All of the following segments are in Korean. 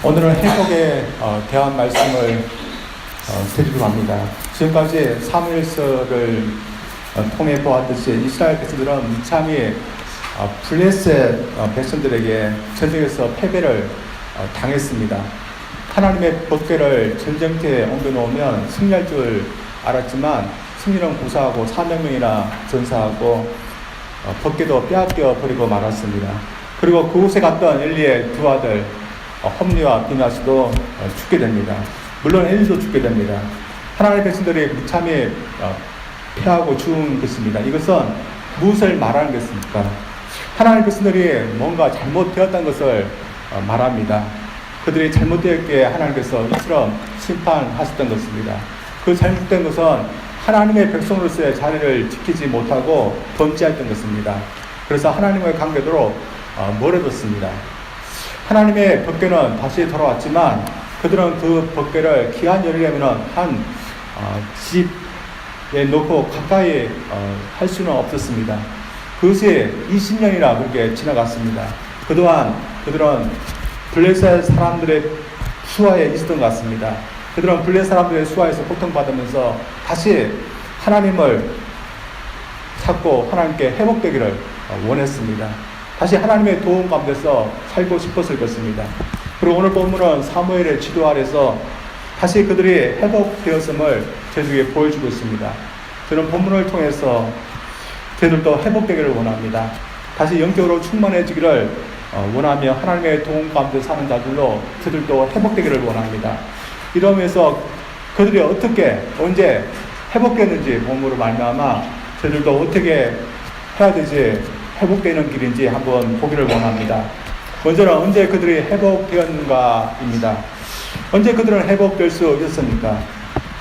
오늘은 회복에 대한 말씀을 드리려고 합니다. 지금까지 사무엘서를 통해 보았듯이 이스라엘 백성들은 무참히 블레셋 백성들에게 전쟁에서 패배를 당했습니다. 하나님의 법궤를 전쟁터에 옮겨놓으면 승리할 줄 알았지만 승리는 고사하고 400명이나 전사하고 법궤도 빼앗겨 버리고 말았습니다. 그리고 그곳에 갔던 엘리의 두 아들 홈리와 비나스도 죽게 됩니다. 물론 엘리도 죽게 됩니다. 하나님의 백성들이 무참히 패하고 죽은 것입니다. 이것은 무엇을 말하는 것입니까? 하나님의 백성들이 뭔가 잘못되었다는 것을 말합니다. 그들이 잘못되었기에 하나님께서 이처럼 심판하셨던 것입니다. 그 잘못된 것은 하나님의 백성으로서의 자리를 지키지 못하고 범죄했던 것입니다. 그래서 하나님과의 관계도 멀어졌습니다. 하나님의 법궤는 다시 돌아왔지만 그들은 그 법궤를 기한 열려면 한 집에 놓고 가까이 할 수는 없었습니다. 그것이 20년이나 그렇게 지나갔습니다. 그동안 그들은 블레셋 사람들의 수하에 있었던 것 같습니다. 그들은 블레셋 사람들의 수하에서 고통받으면서 다시 하나님을 찾고 하나님께 회복되기를 원했습니다. 다시 하나님의 도움 가운데서 살고 싶었을 것입니다. 그리고 오늘 본문은 사무엘의 지도 아래서 다시 그들이 회복되었음을 저희에게 보여주고 있습니다. 저는 본문을 통해서 저희들도 회복되기를 원합니다. 다시 영적으로 충만해지기를 원하며 하나님의 도움 가운데 사는 자들로 저들도 회복되기를 원합니다. 이러면서 그들이 어떻게 언제 회복되는지 본문으로 말미암아 저들도 어떻게 해야 되지 회복되는 길인지 한번 보기를 원합니다. 먼저는 언제 그들이 회복되었는가입니다. 언제 그들은 회복될 수 있었습니까?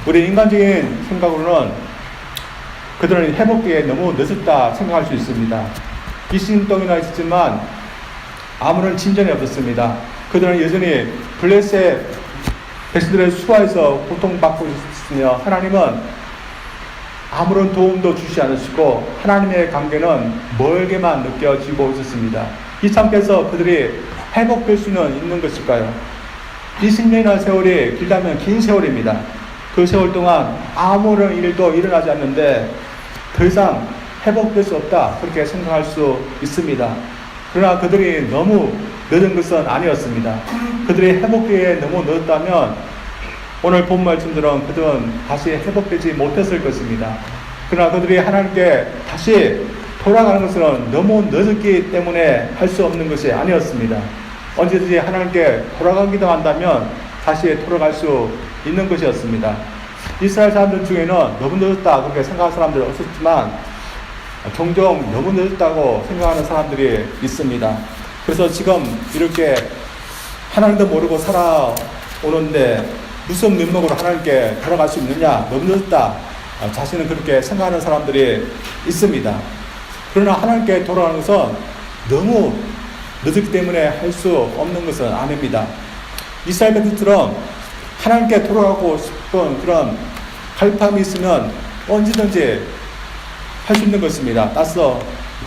우리 인간적인 생각으로는 그들은 회복되기에 너무 늦었다 생각할 수 있습니다. 20년 동안이나 있었지만 아무런 진전이 없었습니다. 그들은 여전히 블레셋 백성들의 수하에서 고통받고 있으며 하나님은 아무런 도움도 주시 않으시고 하나님의 관계는 멀게만 느껴지고 있었습니다. 이 상태에서 그들이 회복될 수는 있는 것일까요? 20년이나 세월이 길다면 긴 세월입니다. 그 세월 동안 아무런 일도 일어나지 않는데 더 이상 회복될 수 없다 그렇게 생각할 수 있습니다. 그러나 그들이 너무 늦은 것은 아니었습니다. 그들이 회복기에 너무 늦었다면 오늘 본 말씀들은 그들은 다시 회복되지 못했을 것입니다. 그러나 그들이 하나님께 다시 돌아가는 것은 너무 늦었기 때문에 할 수 없는 것이 아니었습니다. 언제든지 하나님께 돌아가기도 한다면 다시 돌아갈 수 있는 것이었습니다. 이스라엘 사람들 중에는 너무 늦었다 그렇게 생각하는 사람들이 없었지만 종종 너무 늦었다고 생각하는 사람들이 있습니다. 그래서 지금 이렇게 하나님도 모르고 살아오는데 무슨 면목으로 하나님께 돌아갈 수 있느냐? 너무 늦었다. 자신은 그렇게 생각하는 사람들이 있습니다. 그러나 하나님께 돌아가는 것은 너무 늦었기 때문에 할 수 없는 것은 아닙니다. 이스라엘 백성처럼 하나님께 돌아가고 싶은 그런 갈팡이 있으면 언제든지 할 수 있는 것입니다. 따라서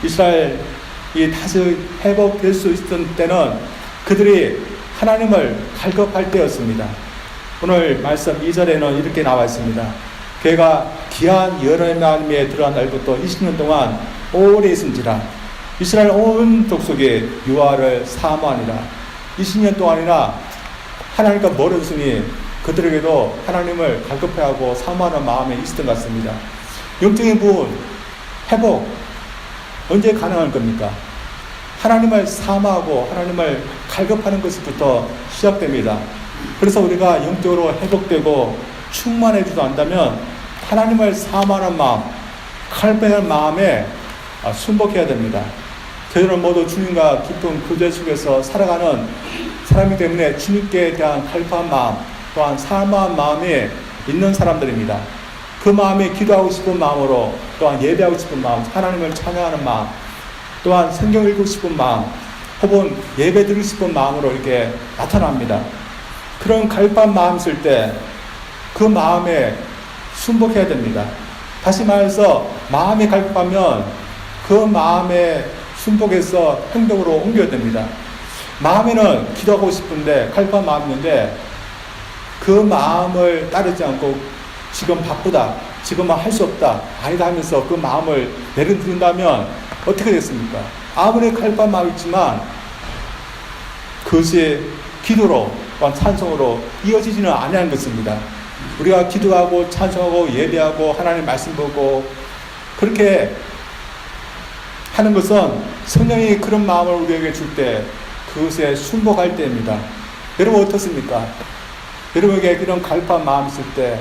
이스라엘이 다시 회복될 수 있었던 때는 그들이 하나님을 갈급할 때였습니다. 오늘 말씀 2절에는 이렇게 나와 있습니다. 그가 기한 여호와의 들어간 날부터 20년 동안 오래 있은지라 이스라엘 온 족속이 여호와를 사모하니라. 20년 동안이나 하나님과 멀어졌으니 그들에게도 하나님을 갈급해하고 사모하는 마음이 있었던 것 같습니다. 영적인 부분 회복 언제 가능할 겁니까? 하나님을 사모하고 하나님을 갈급하는 것부터 시작됩니다. 그래서 우리가 영적으로 회복되고 충만해지도 않다면 하나님을 사모하는 마음, 갈급하는 마음에 순복해야 됩니다. 저희는 모두 주님과 깊은 교제 속에서 살아가는 사람이기 때문에 주님께 대한 갈급한 마음, 또한 사모한 마음이 있는 사람들입니다. 그 마음이 기도하고 싶은 마음으로, 또한 예배하고 싶은 마음, 하나님을 찬양하는 마음, 또한 성경 읽고 싶은 마음, 혹은 예배 드리고 싶은 마음으로 이렇게 나타납니다. 그런 갈급한 마음이 있을 때 그 마음에 순복해야 됩니다. 다시 말해서 마음이 갈급하면 그 마음에 순복해서 행동으로 옮겨야 됩니다. 마음에는 기도하고 싶은데 갈급한 마음이 있는데 그 마음을 따르지 않고 지금 바쁘다, 지금은 할 수 없다, 아니다 하면서 그 마음을 내려놓는다면 어떻게 됐습니까? 아무리 갈급한 마음이 있지만 그것이 기도로 또한 찬송으로 이어지지는 아니하는 것입니다. 우리가 기도하고 찬송하고 예배하고 하나님 말씀 보고 그렇게 하는 것은 성령이 그런 마음을 우리에게 줄 때 그것에 순복할 때입니다. 여러분 어떻습니까? 여러분에게 그런 갈급한 마음이 있을 때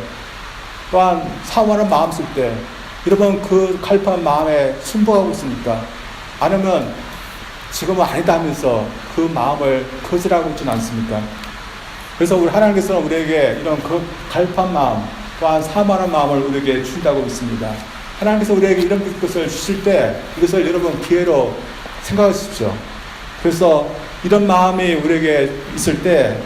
또한 사모하는 마음이 있을 때 여러분 그 갈급한 마음에 순복하고 있습니까? 아니면 지금은 아니다 하면서 그 마음을 거절하고 있지는 않습니까? 그래서 우리 하나님께서는 우리에게 이런 그 갈급한 마음 또한 사모하는 마음을 우리에게 주신다고 믿습니다. 하나님께서 우리에게 이런 것을 주실 때 이것을 여러분 기회로 생각하십시오. 그래서 이런 마음이 우리에게 있을 때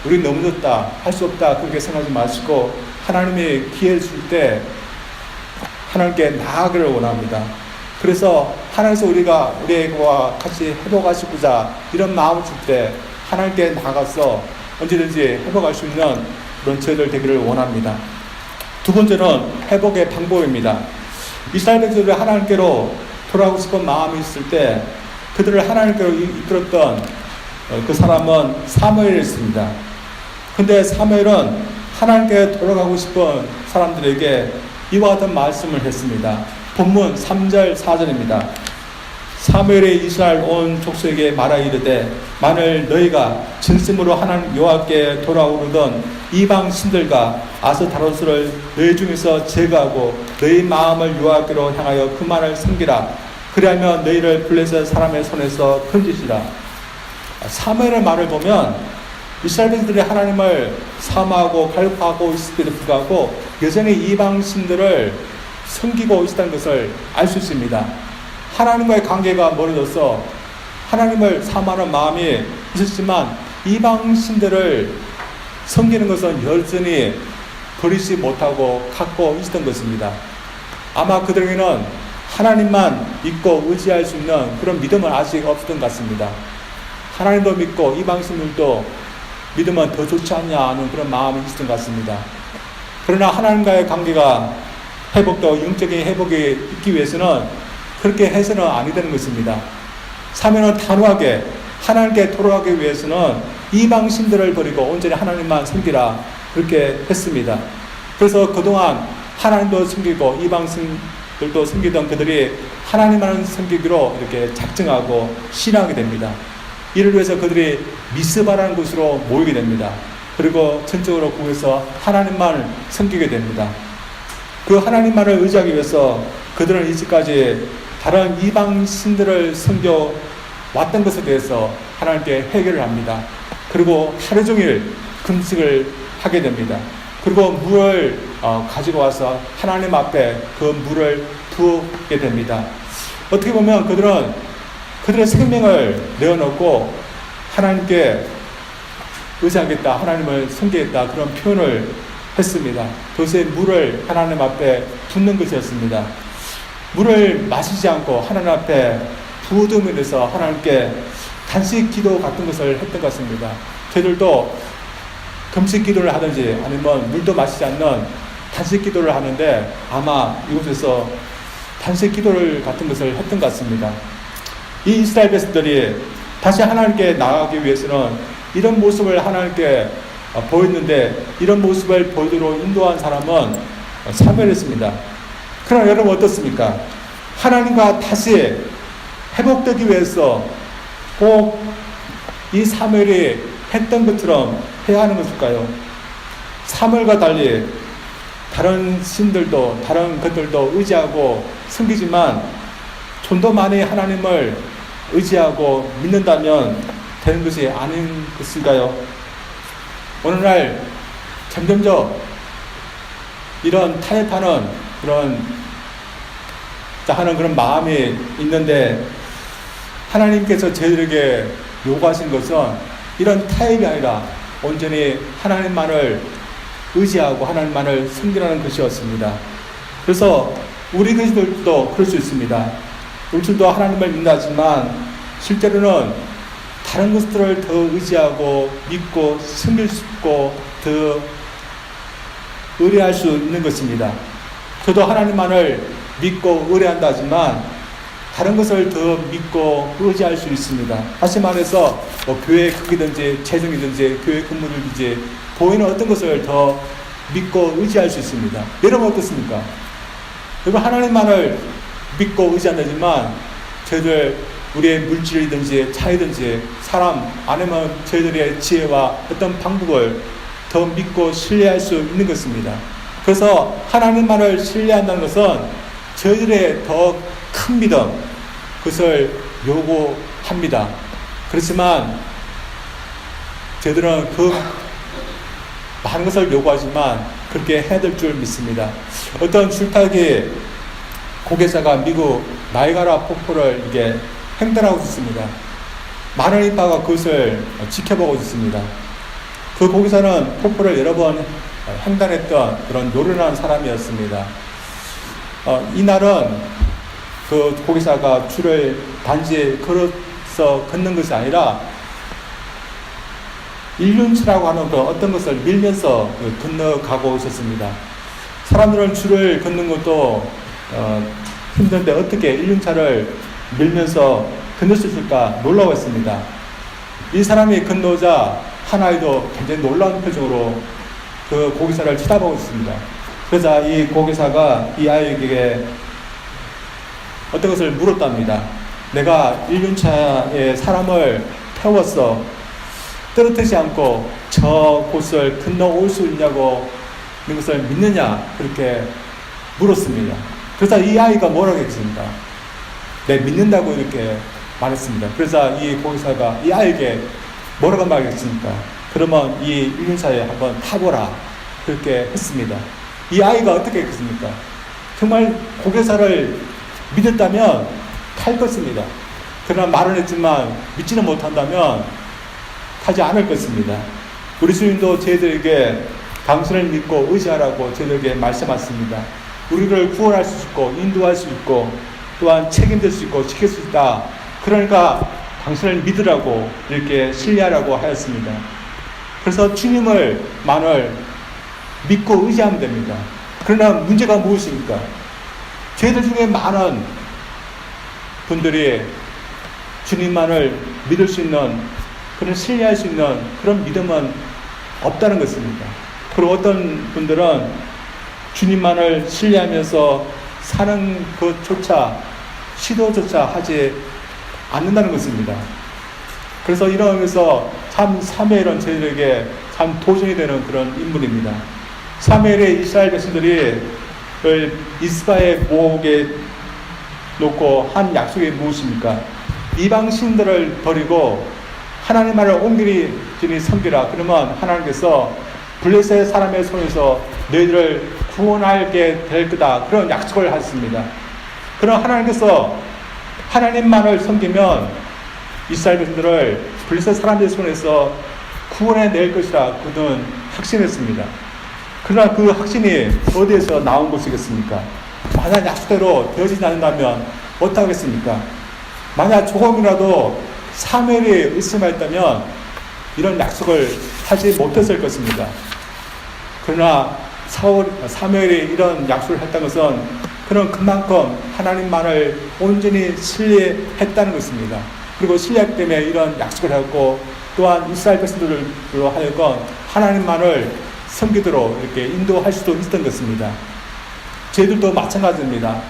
우리 너무 늦다, 할 수 없다 그렇게 생각하지 마시고 하나님이 기회를 줄 때 하나님께 나아가기를 원합니다. 그래서 하나님께서 우리와 같이 회복하시고자 이런 마음을 줄 때 하나님께 나가서 언제든지 회복할 수 있는 그런 저희들 되기를 원합니다. 두 번째는 회복의 방법입니다. 이스라엘 백성들이 하나님께로 돌아가고 싶은 마음이 있을 때 그들을 하나님께로 이끌었던 그 사람은 사무엘이었습니다. 근데 사무엘은 하나님께 돌아가고 싶은 사람들에게 이와 같은 말씀을 했습니다. 본문 3절 4절입니다. 사무엘이 이스라엘 온 족속에게 말하 이르되 만일 너희가 진심으로 하나님 여호와께 돌아오르던 이방 신들과 아스타로스를 너희 중에서 제거하고 너희 마음을 여호와께로 향하여 그만을 섬기라. 그리하면 너희를 블레셋 사람의 손에서 건지시라. 사무엘의 말을 보면 이스라엘 백성들이 하나님을 사모하고 갈급하고 있을 때도 불구하고 여전히 이방 신들을 섬기고 있다는 것을 알 수 있습니다. 하나님과의 관계가 멀어져서 하나님을 사모하는 마음이 있었지만 이방 신들을 섬기는 것은 여전히 버리지 못하고 갖고 있었던 것입니다. 아마 그들에게는 하나님만 믿고 의지할 수 있는 그런 믿음은 아직 없었던 것 같습니다. 하나님도 믿고 이방 신들도 믿으면 더 좋지 않냐 하는 그런 마음이 있었던 것 같습니다. 그러나 하나님과의 관계가 회복되고 영적인 회복이 있기 위해서는 그렇게 해서는 아니 되는 것입니다. 사면은 단호하게 하나님께 돌아가기 위해서는 이방 신들을 버리고 온전히 하나님만 섬기라 그렇게 했습니다. 그래서 그동안 하나님도 섬기고 이방 신들도 섬기던 그들이 하나님만 섬기기로 이렇게 작정하고 신하게 됩니다. 이를 위해서 그들이 미스바라는 곳으로 모이게 됩니다. 그리고 전적으로 거기서 하나님만을 섬기게 됩니다. 그 하나님만을 의지하기 위해서 그들은 이제까지 다른 이방 신들을 섬겨 왔던 것에 대해서 하나님께 회개를 합니다. 그리고 하루 종일 금식을 하게 됩니다. 그리고 물을 가지고 와서 하나님 앞에 그 물을 부게 됩니다. 어떻게 보면 그들은 그들의 생명을 내어놓고 하나님께 의지하겠다, 하나님을 섬기겠다 그런 표현을 했습니다. 그것에 물을 하나님 앞에 붓는 것이었습니다. 물을 마시지 않고 하나님 앞에 부어둠에 대해서 하나님께 단식 기도 같은 것을 했던 것 같습니다. 저희들도 금식 기도를 하든지 아니면 물도 마시지 않는 단식 기도를 하는데 아마 이곳에서 단식 기도를 같은 것을 했던 것 같습니다. 이 이스라엘 백성들이 다시 하나님께 나아가기 위해서는 이런 모습을 하나님께 보였는데 이런 모습을 보이도록 인도한 사람은 사무엘이었습니다. 그러나 여러분 어떻습니까? 하나님과 다시 회복되기 위해서 꼭 이 사무엘이 했던 것처럼 해야 하는 것일까요? 사무엘과 달리 다른 신들도 다른 것들도 의지하고 섬기지만 좀 더 많이 하나님을 의지하고 믿는다면 되는 것이 아닌 것일까요? 오늘날 점점점 이런 타협하는 그런 하는 그런 마음이 있는데 하나님께서 저희들에게 요구하신 것은 이런 타협이 아니라 온전히 하나님만을 의지하고 하나님만을 섬기라는 것이었습니다. 그래서 우리 그리스도들도 그럴 수 있습니다. 우리들도 하나님을 믿는다지만 실제로는 다른 것들을 더 의지하고 믿고 섬길 수 있고 더 의뢰할 수 있는 것입니다. 저도 하나님만을 믿고 의뢰한다 하지만 다른 것을 더 믿고 의지할 수 있습니다. 다시 말해서 교회 크기든지 재정이든지 교회 근무들든지 보이는 어떤 것을 더 믿고 의지할 수 있습니다. 여러분 어떻습니까? 여러분 하나님만을 믿고 의지한다지만 저희들 우리의 물질이든지 차이든지 사람 아니면 저희들의 지혜와 어떤 방법을 더 믿고 신뢰할 수 있는 것입니다. 그래서 하나님만을 신뢰한다는 것은 저희들의 더 큰 믿음 그것을 요구합니다. 그렇지만 저희들은 그 많은 것을 요구하지만 그렇게 해야 될 줄 믿습니다. 어떤 줄타기 고개사가 미국 나이가라 폭포를 이게 횡단하고 있습니다. 많은 인파가 그것을 지켜보고 있습니다. 그 고개사는 폭포를 여러 번 횡단했던 그런 요란한 사람이었습니다. 이날은 그 고개사가 줄을 단지 걸어서 걷는 것이 아니라 일륜차라고 하는 그 어떤 것을 밀면서 건너가고 있었습니다. 사람들은 줄을 걷는 것도 힘든데 어떻게 일륜차를 밀면서 건널 수 있을까 놀라웠습니다. 이 사람이 건너자 한 아이도 굉장히 놀라운 표정으로 그 고개사를 쳐다보고 있습니다. 그러자 이 고개사가 이 아이에게 어떤 것을 물었답니다. 내가 일륜차에 사람을 태웠어. 떨어뜨리지 않고 저 곳을 건너올 수 있냐고 이것을 믿느냐 그렇게 물었습니다. 그래서 이 아이가 뭐라고 했습니까? 네, 믿는다고 이렇게 말했습니다. 그래서 이 고기사가 이 아이에게 뭐라고 말했습니까? 그러면 이 일륜차에 한번 타보라 그렇게 했습니다. 이 아이가 어떻게 했습니까? 정말 고개사를 믿었다면 탈 것입니다. 그러나 말은 했지만 믿지는 못한다면 타지 않을 것입니다. 우리 주님도 저희들에게 당신을 믿고 의지하라고 저희들에게 말씀하십니다. 우리를 구원할 수 있고 인도할 수 있고 또한 책임질 수 있고 지킬 수 있다. 그러니까 당신을 믿으라고 이렇게 신뢰하라고 하였습니다. 그래서 주님을만을 믿고 의지하면 됩니다. 그러나 문제가 무엇입니까? 저희들 중에 많은 분들이 주님만을 믿을 수 있는 그런 신뢰할 수 있는 그런 믿음은 없다는 것입니다. 그리고 어떤 분들은 주님만을 신뢰하면서 사는 것조차 시도조차 하지 않는다는 것입니다. 그래서 이런 의미에서 참 사무엘은 저희들에게 참 도전이 되는 그런 인물입니다. 사무엘의 이스라엘 백성들이 이스바의 목에 놓고 한 약속이 무엇입니까? 이방 신들을 버리고 하나님만을 온전히 섬기라. 그러면 하나님께서 블레셋 사람의 손에서 너희들을 구원하게 될 거다. 그런 약속을 하셨습니다. 그럼 하나님께서 하나님만을 섬기면 이스라엘 백성들을 블레셋 사람의 손에서 구원해낼 것이라 그는 확신했습니다. 그러나 그 확신이 어디에서 나온 것이겠습니까? 만약 약속대로 되어지지 않는다면 어떡하겠습니까? 만약 조금이라도 사무엘이 의심하였다면 이런 약속을 하지 못했을 것입니다. 그러나 사무엘이 이런 약속을 했다는 것은 그는 그만큼 하나님만을 온전히 신뢰했다는 것입니다. 그리고 신뢰했기 때문에 이런 약속을 했고 또한 이스라엘 백성들로 하여금 하나님만을 섬기도록 이렇게 인도할 수도 있었던 것입니다. 저희들도 마찬가지입니다.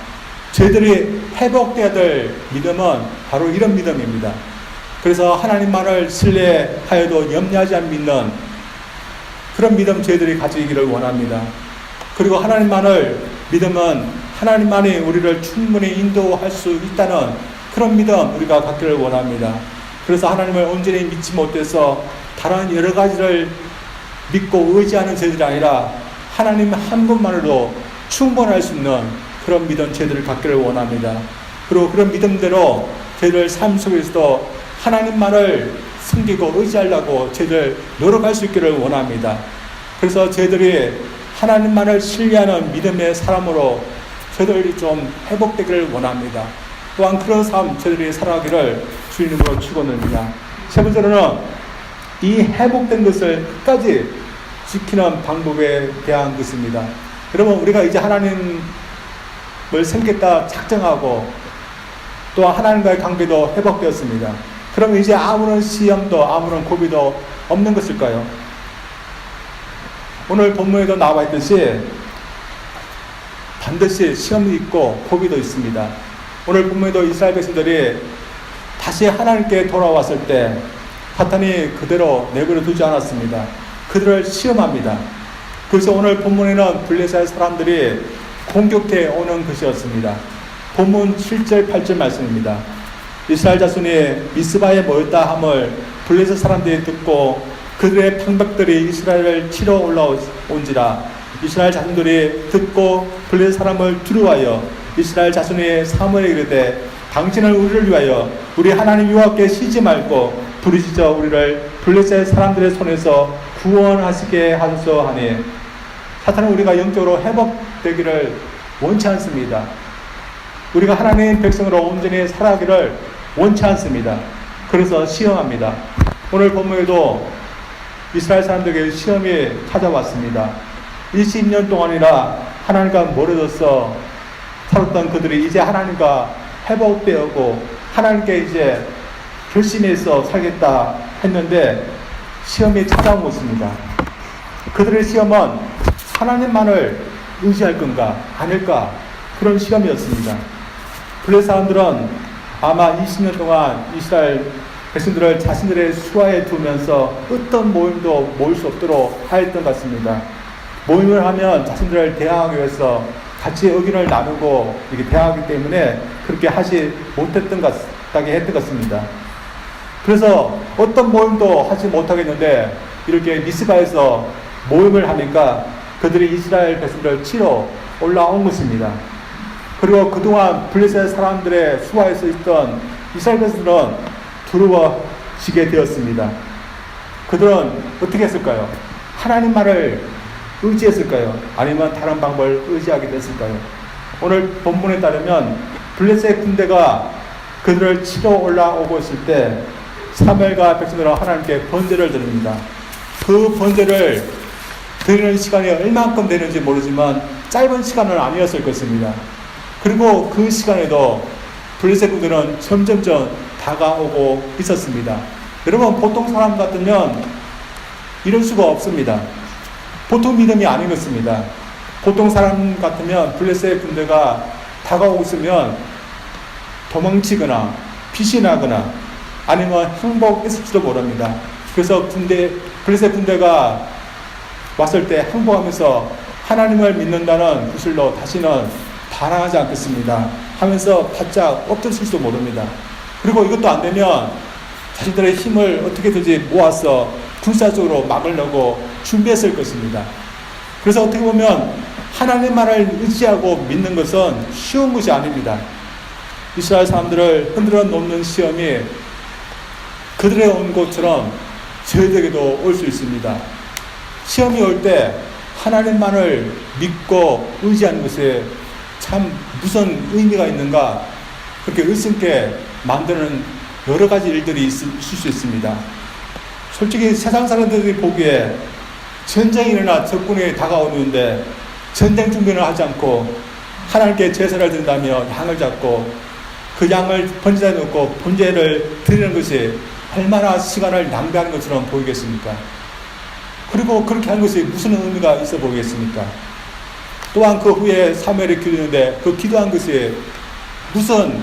저희들이 회복되어야 될 믿음은 바로 이런 믿음입니다. 그래서 하나님만을 신뢰하여도 염려하지 않는 믿는 그런 믿음 저희들이 가지기를 원합니다. 그리고 하나님만을 믿으면 하나님만이 우리를 충분히 인도할 수 있다는 그런 믿음 우리가 갖기를 원합니다. 그래서 하나님을 온전히 믿지 못해서 다른 여러 가지를 믿고 의지하는 저희들이 아니라 하나님 한 분만으로 충분할 수 있는 그런 믿음 저희들을 갖기를 원합니다. 그리고 그런 믿음대로 저희들 삶 속에서도 하나님만을 섬기고 의지하려고 저희들 노력할 수 있기를 원합니다. 그래서 저희들이 하나님만을 신뢰하는 믿음의 사람으로 저희들이 좀 회복되기를 원합니다. 또한 그런 삶 저희들이 살아가기를 주님으로 축원합니다. 세 번째로는 이 회복된 것을 끝까지 지키는 방법에 대한 것입니다. 여러분, 우리가 이제 하나님을 섬겠다 작정하고 또 하나님과의 관계도 회복되었습니다. 그러면 이제 아무런 시험도 아무런 고비도 없는 것일까요? 오늘 본문에도 나와 있듯이 반드시 시험이 있고 고비도 있습니다. 오늘 본문에도 이스라엘 백성들이 다시 하나님께 돌아왔을 때 사탄이 그대로 내버려 두지 않았습니다. 그들을 시험합니다. 그래서 오늘 본문에는 블레셋 사람들이 공격해 오는 것이었습니다. 본문 7절 8절 말씀입니다. 이스라엘 자손이 미스바에 모였다 함을 블레셋 사람들이 듣고 그들의 방백들이 이스라엘을 치러 올라온지라. 이스라엘 자손들이 듣고 블레셋 사람을 두려워하여 이스라엘 자손이 사무엘에게 이르되 당신은 우리를 위하여 우리 하나님 여호와께 쉬지 말고 부르짖어 우리를 블레셋 사람들의 손에서 구원하시게 하소서 하니. 사탄은 우리가 영적으로 회복되기를 원치 않습니다. 우리가 하나님 백성으로 온전히 살아가기를 원치 않습니다. 그래서 시험합니다. 오늘 본문에도 이스라엘 사람들에게 시험이 찾아왔습니다. 20년 동안이나 하나님과 멀어져서 살았던 그들이 이제 하나님과 회복되었고 하나님께 이제 결심해서 살겠다 했는데 시험이 찾아온 것입니다. 그들의 시험은 하나님만을 의지할 건가 아닐까, 그런 시험이었습니다. 블레셋 사람들은 아마 20년 동안 이스라엘 백성들을 자신들의 수하에 두면서 어떤 모임도 모일 수 없도록 하였던 것 같습니다. 모임을 하면 자신들을 대항하기 위해서 같이 의견을 나누고 이렇게 대항하기 때문에 그렇게 하지 못했던 것 같습니다. 그래서 어떤 모임도 하지 못하겠는데 이렇게 미스바에서 모임을 하니까 그들이 이스라엘 백성들을 치러 올라온 것입니다. 그리고 그동안 블레셋 사람들의 수하에서 있던 이스라엘 백성들은 두려워지게 되었습니다. 그들은 어떻게 했을까요? 하나님만을 의지했을까요? 아니면 다른 방법을 의지하게 됐을까요? 오늘 본문에 따르면 블레셋 군대가 그들을 치러 올라오고 있을 때 사무엘과 백성들은 하나님께 번제를 드립니다. 그 번제를 드리는 시간이 얼마만큼 되는지 모르지만 짧은 시간은 아니었을 것입니다. 그리고 그 시간에도 블레셋 군대는 점점점 다가오고 있었습니다. 여러분, 보통 사람 같으면 이럴 수가 없습니다. 보통 믿음이 아닌 것입니다. 보통 사람 같으면 블레셋 군대가 다가오고 있으면 도망치거나 피신하거나 아니면 항복했을지도 모릅니다. 그래서 블레셋 군대가 왔을 때 항복하면서 하나님을 믿는다는 구슬로 다시는 반항하지 않겠습니다 하면서 바짝 엎드렸을지도 모릅니다. 그리고 이것도 안 되면 자신들의 힘을 어떻게든지 모아서 군사적으로 막으려고 준비했을 것입니다. 그래서 어떻게 보면 하나님만을 의지하고 믿는 것은 쉬운 것이 아닙니다. 이스라엘 사람들을 흔들어 놓는 시험이 그들의 온 것처럼 저희들에게도 올 수 있습니다. 시험이 올 때 하나님만을 믿고 의지하는 것에 참 무슨 의미가 있는가, 그렇게 의심케 만드는 여러 가지 일들이 있을 수 있습니다. 솔직히 세상 사람들이 보기에 전쟁이 일어나 적군이 다가오는데 전쟁 준비를 하지 않고 하나님께 제사를 드린다며 양을 잡고 그 양을 번제에 넣고 번제를 드리는 것이 얼마나 시간을 낭비하는 것처럼 보이겠습니까? 그리고 그렇게 하는 것이 무슨 의미가 있어 보이겠습니까? 또한 그 후에 사무엘이 기도했는데 그 기도한 것이 무슨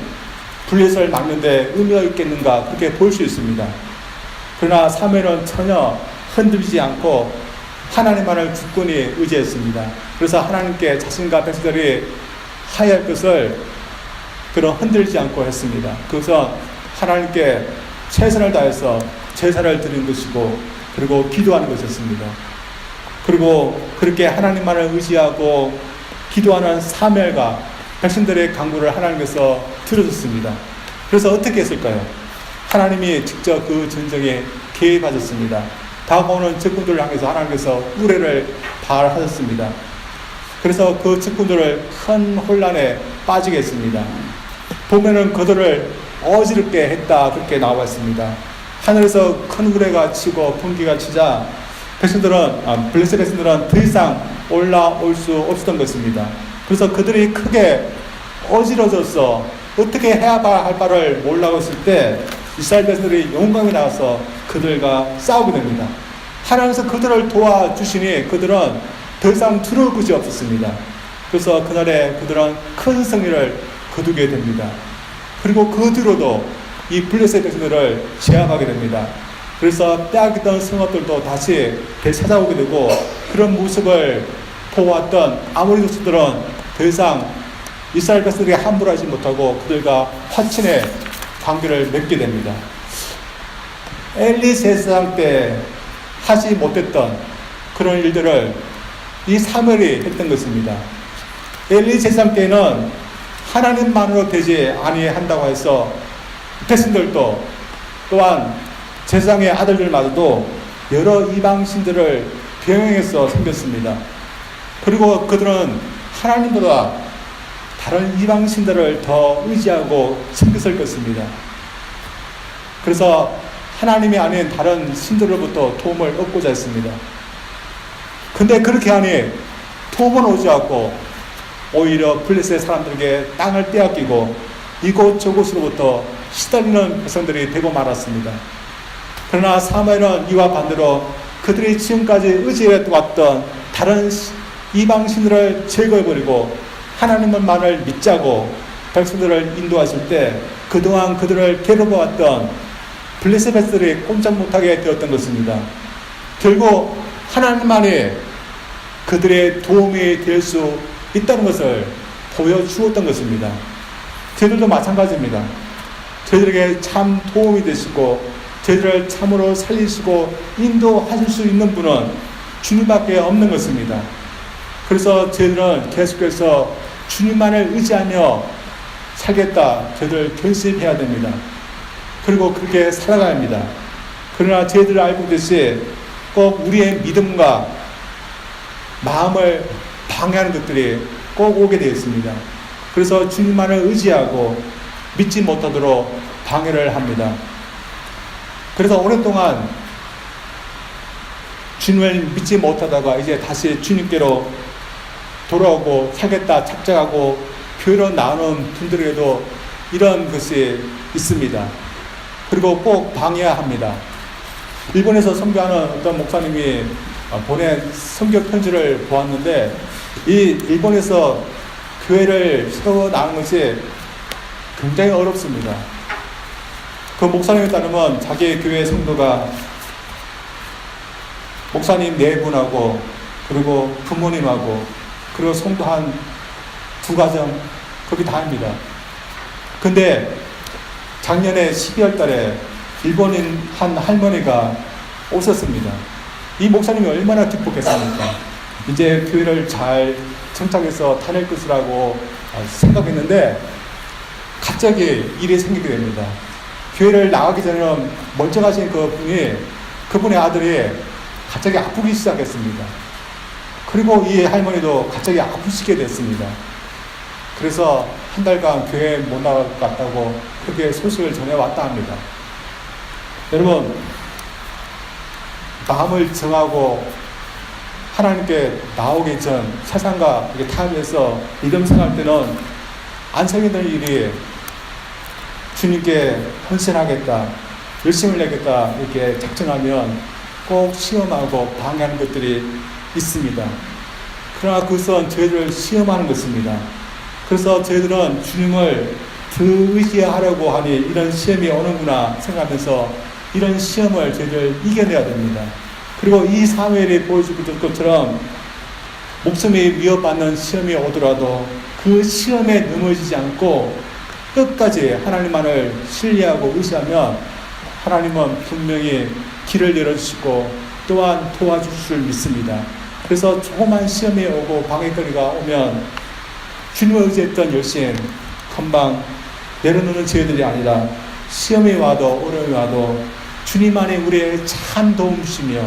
블레셋을 막는데 의미가 있겠는가, 그렇게 볼 수 있습니다. 그러나 사무엘은 전혀 흔들리지 않고 하나님만을 굳건히 의지했습니다. 그래서 하나님께 자신과 백성들이 하야 할 것을 그런 흔들리지 않고 했습니다. 그것은 하나님께 최선을 다해서 제사를 드리는 것이고 그리고 기도하는 것이었습니다. 그리고 그렇게 하나님만을 의지하고 기도하는 사무엘과 백성들의 간구를 하나님께서 들어줬습니다. 그래서 어떻게 했을까요? 하나님이 직접 그 전쟁에 개입하셨습니다. 다가오는 적군들을 향해서 하나님께서 우레를 발하셨습니다. 그래서 그 적군들을 큰 혼란에 빠지게 했습니다. 보면은 그들을 어지럽게 했다, 그렇게 나와 있습니다. 하늘에서 큰 우레가 치고 번개가 치자 블레셋 백성들은 더 이상 올라올 수 없었던 것입니다. 그래서 그들이 크게 어지러져서 어떻게 해야 할 바를 몰라고 했을 때 이스라엘 백성들이 용감히 나와서 그들과 싸우게 됩니다. 하나님께서 그들을 도와주시니 그들은 더 이상 두려울 것이 없었습니다. 그래서 그날에 그들은 큰 승리를 거두게 됩니다. 그리고 그 뒤로도 이 블레셋 백성들을 제압하게 됩니다. 그래서 빼앗겼던 성읍들도 다시 되찾아오게 되고, 그런 모습을 보았던 아모리 족속들은 더 이상 이스라엘 백성들이 함부로 하지 못하고 그들과 화친의 관계를 맺게 됩니다. 엘리 제사장 때 하지 못했던 그런 일들을 이 사무엘이 했던 것입니다. 엘리 제사장 때는 하나님만으로 되지 아니한다고 해서 백성들도 또한 제사장의 아들들마저도 여러 이방신들을 병행해서 섬겼습니다. 그리고 그들은 하나님보다 다른 이방신들을 더 의지하고 섬겼을 것입니다. 그래서 하나님이 아닌 다른 신들로부터 도움을 얻고자 했습니다. 근데 그렇게 하니 도움은 오지 않고 오히려 블레셋 사람들에게 땅을 빼앗기고 이곳저곳으로부터 시달리는 백성들이 되고 말았습니다. 그러나 사무엘은 이와 반대로 그들이 지금까지 의지해왔던 다른 이방신들을 제거해버리고 하나님만을 믿자고 백성들을 인도하실 때 그동안 그들을 괴롭혀왔던 블레셋 백성들이 꼼짝 못하게 되었던 것입니다. 결국 하나님만이 그들의 도움이 될 수 있다는 것을 보여주었던 것입니다. 저희들도 마찬가지입니다. 저희들에게 참 도움이 되시고 저희들을 참으로 살리시고 인도하실 수 있는 분은 주님밖에 없는 것입니다. 그래서 저희들은 계속해서 주님만을 의지하며 살겠다, 저희들 결심해야 됩니다. 그리고 그렇게 살아가야 합니다. 그러나 저희들 알고 있듯이 꼭 우리의 믿음과 마음을 방해하는 것들이 꼭 오게 되어 있습니다. 그래서 주님만을 의지하고 믿지 못하도록 방해를 합니다. 그래서 오랫동안 주님을 믿지 못하다가 이제 다시 주님께로 돌아오고 살겠다 착각하고 교회로 나오는 분들에게도 이런 것이 있습니다. 그리고 꼭 방해해야 합니다. 일본에서 선교하는 어떤 목사님이 보낸 선교 편지를 보았는데, 이 일본에서 교회를 세워 나가는 것이 굉장히 어렵습니다. 그 목사님에 따르면 자기 교회 성도가 목사님 4분하고 그리고 부모님하고 그리고 성도 한 2가정 거기 다입니다. 근데 작년에 12월 달에 일본인 한 할머니가 오셨습니다. 이 목사님이 얼마나 기쁘겠습니까? 이제 교회를 잘 정착해서 다닐 것이라고 생각했는데 갑자기 일이 생기게 됩니다. 교회를 나가기 전에는 멀쩡하신 그분의 아들이 갑자기 아프기 시작했습니다. 그리고 이 할머니도 갑자기 아프시게 됐습니다. 그래서 한 달간 교회 못 나갈 것 같다고 그렇게 소식을 전해왔다 합니다. 여러분, 마음을 정하고 하나님께 나오기 전 세상과 타협해서 믿음 생활할 때는 안 생기는 일이 주님께 헌신하겠다, 열심을 내겠다 이렇게 작정하면 꼭 시험하고 방해하는 것들이 있습니다. 그러나 그것은 저희들을 시험하는 것입니다. 그래서 저희들은 주님을 더 의지하려고 하니 이런 시험이 오는구나 생각하면서 이런 시험을 저희들 이겨내야 됩니다. 그리고 이 사무엘이 보여주던 것처럼 목숨이 위협받는 시험이 오더라도 그 시험에 넘어지지 않고 끝까지 하나님만을 신뢰하고 의지하면 하나님은 분명히 길을 열어주시고 또한 도와주실 줄 믿습니다. 그래서 조그만 시험이 오고 방해거리가 오면 주님을 의지했던 열심 금방 내려놓는 저희들이 아니라 시험이 와도 어려움이 와도 주님만이 우리의 참 도움이시며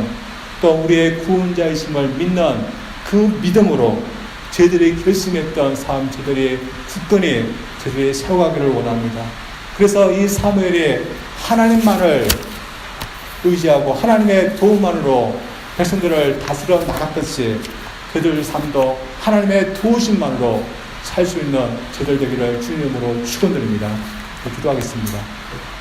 또 우리의 구원자이심을 믿는 그 믿음으로 저희들이 결심했던 삶 저희들이 굳건히 저희들이 세워가기를 원합니다. 그래서 이 사무엘이 하나님만을 의지하고 하나님의 도움만으로 백성들을 다스려 나갔듯이 그들 삶도 하나님의 도우심만으로 살 수 있는 저들 되기를 주님으로 축원드립니다. 기도하겠습니다.